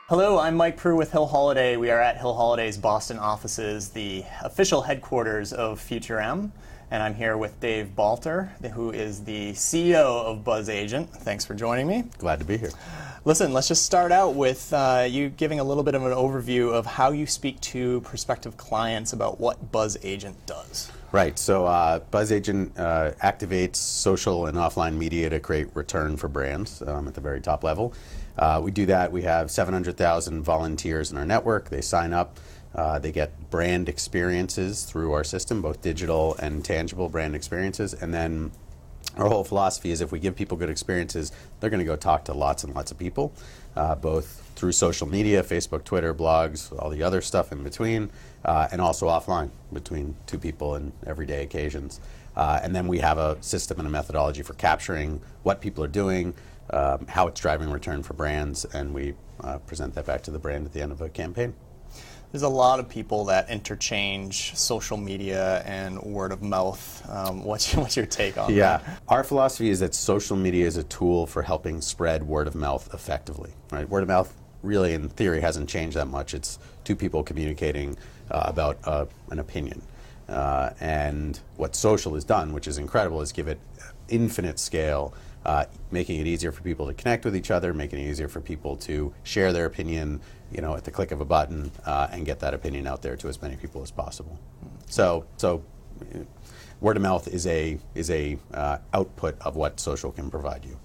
Hello, I'm Mike Prue with Hill Holiday. We are at Hill Holiday's Boston offices, the official headquarters of FutureM, and I'm here with Dave Balter, who is the CEO of BzzAgent. Thanks for joining me. Glad to be here. Listen, let's just start out with you giving a little bit of an overview of how you speak to prospective clients about what BzzAgent does. Right, so BzzAgent activates social and offline media to create return for brands at the very top level. We do that. We have 700,000 volunteers in our network. They sign up. They get brand experiences through our system, both digital and tangible brand experiences. And then our whole philosophy is if we give people good experiences, they're going to go talk to lots and lots of people, both through social media, Facebook, Twitter, blogs, all the other stuff in between, and also offline between two people in everyday occasions. And then we have a system and a methodology for capturing what people are doing, how it's driving return for brands, and we present that back to the brand at the end of a campaign. There's a lot of people that interchange social media and word of mouth. What's your take on that? Yeah, our philosophy is that social media is a tool for helping spread word of mouth effectively. Right? Word of mouth really, in theory, hasn't changed that much. It's two people communicating about an opinion. And what social has done, which is incredible, is give it infinite scale, making it easier for people to connect with each other, making it easier for people to share their opinion, at the click of a button, and get that opinion out there to as many people as possible. So word of mouth is a output of what social can provide you.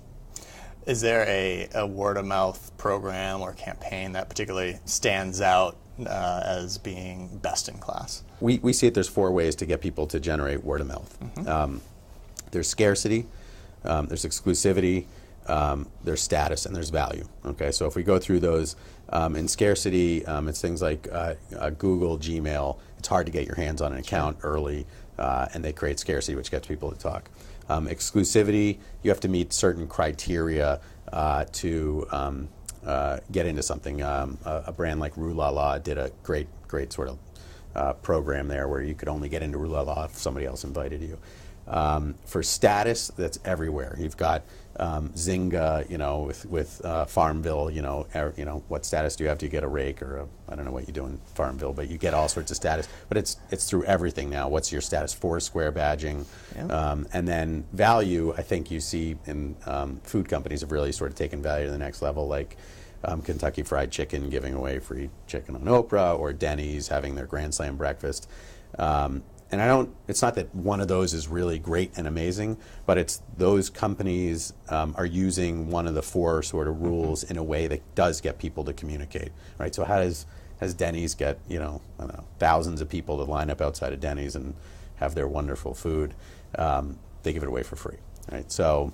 Is there a word of mouth program or campaign that particularly stands out as being best in class? We see it. There's 4 ways to get people to generate word of mouth. Mm-hmm. There's scarcity, there's exclusivity, there's status, and there's value. Okay, so if we go through those, in scarcity, it's things like Google, Gmail. It's hard to get your hands on an account early, and they create scarcity, which gets people to talk. Exclusivity, you have to meet certain criteria to get into something. A brand like Rue La La did a great sort of program there where you could only get into Rue La La if somebody else invited you. For status, that's everywhere. You've got Zynga, with Farmville. What status do you have? Do you get a rake or I don't know what you do in Farmville, but you get all sorts of status. But it's through everything now. What's your status? Foursquare badging, and then value. I think you see in food companies have really sort of taken value to the next level, like Kentucky Fried Chicken giving away free chicken on Oprah, or Denny's having their Grand Slam breakfast. And it's not that one of those is really great and amazing, but it's those companies are using one of the 4 sort of rules in a way that does get people to communicate, right? So how does Denny's get, thousands of people to line up outside of Denny's and have their wonderful food? They give it away for free. Right, so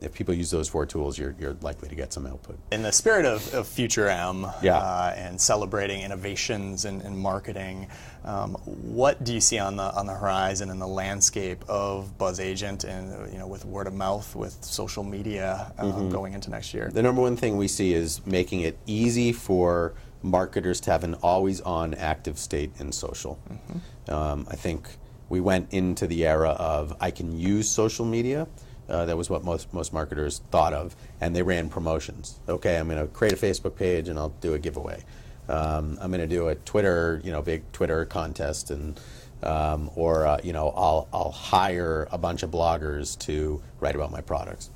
if people use those 4 tools, you're likely to get some output. In the spirit of FutureM, yeah. And celebrating innovations in marketing, what do you see on the horizon in the landscape of BzzAgent and with word of mouth, with social media going into next year? The number one thing we see is making it easy for marketers to have an always-on active state in social. Mm-hmm. I think we went into the era of I can use social media. That was what most marketers thought of, and they ran promotions. Okay, I'm going to create a Facebook page and I'll do a giveaway. I'm going to do a Twitter, big Twitter contest, and I'll hire a bunch of bloggers to write about my products.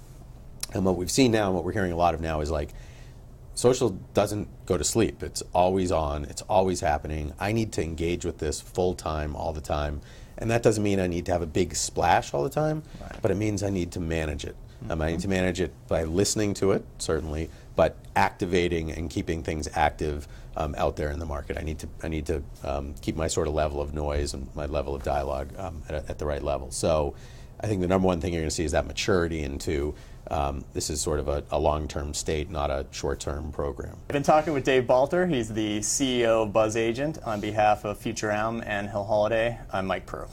And what we've seen now, and what we're hearing a lot of now, is like social doesn't go to sleep. It's always on. It's always happening. I need to engage with this full time, all the time. And that doesn't mean I need to have a big splash all the time, right, but it means I need to manage it. Mm-hmm. I need to manage it by listening to it, certainly, but activating and keeping things active out there in the market. I need to keep my sort of level of noise and my level of dialogue at the right level. So I think the number one thing you're going to see is that maturity into this is sort of a long-term state, not a short-term program. I've been talking with Dave Balter. He's the CEO of BzzAgent. On behalf of FutureM and Hill Holiday, I'm Mike Prue.